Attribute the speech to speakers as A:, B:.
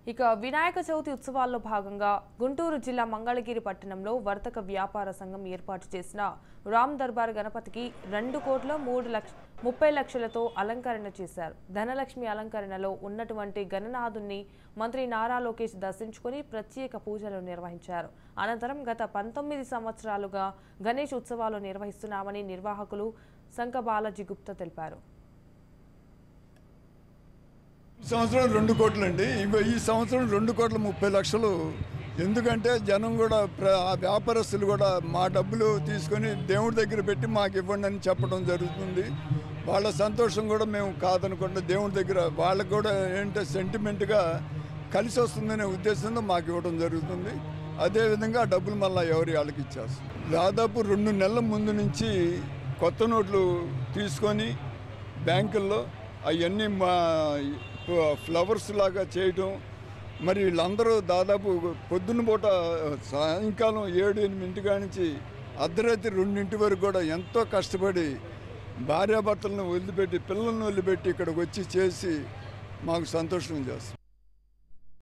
A: ఇక వినాయక చవితి ఉత్సవాల్లో భాగంగా గుంటూరు జిల్లా మంగళగిరి పట్టణంలో వర్తక వ్యాపార సంఘం ఏర్పాటు చేసిన రామ్ దర్బార్ గణపతికి 2,30 లక్షలతో అలంకరణ చేశారు. ధనలక్ష్మి అలంకరణలో ఉన్నటువంటి గణనాథుని మంత్రి నారా లోకేష్ దర్శించుకుని ప్రత్యేక పూజలు నిర్వహించారు. అనంతరం గత 19 సంవత్సరాలుగా గణేష్ ఉత్సవాలు నిర్వహిస్తున్నామని నిర్వాహకులు సంక బాలాజీ గుప్తా తెలిపారు.
B: సంవత్సరం 2 కోట్లు అండి. ఈ సంవత్సరం 2,30,00,000. ఎందుకంటే జనం కూడా వ్యాపారస్తులు కూడా మా డబ్బులు తీసుకొని దేవుడి దగ్గర పెట్టి మాకు ఇవ్వండి అని చెప్పడం జరుగుతుంది. వాళ్ళ సంతోషం కూడా మేము కాదనుకుంటే దేవుడి దగ్గర వాళ్ళకు కూడా ఏంటంటే సెంటిమెంట్గా కలిసి వస్తుందనే ఉద్దేశంతో మాకు ఇవ్వడం జరుగుతుంది. అదేవిధంగా ఆ డబ్బులు మళ్ళీ ఎవరి వాళ్ళకి ఇచ్చేస్తాం. దాదాపు 2 నెలల ముందు నుంచి కొత్త నోట్లు తీసుకొని బ్యాంకుల్లో అవన్నీ మా ఫ్లవర్స్ లాగా చేయటం. మరి వీళ్ళందరూ దాదాపు పొద్దున్న పూట సాయంకాలం 7-8 నుంచి అర్ధరాత్రి 2 వరకు కూడా ఎంతో కష్టపడి భార్యాభర్తలను వదిలిపెట్టి పిల్లలను వదిలిపెట్టి ఇక్కడికి వచ్చి చేసి మాకు సంతోషం చేస్తాం.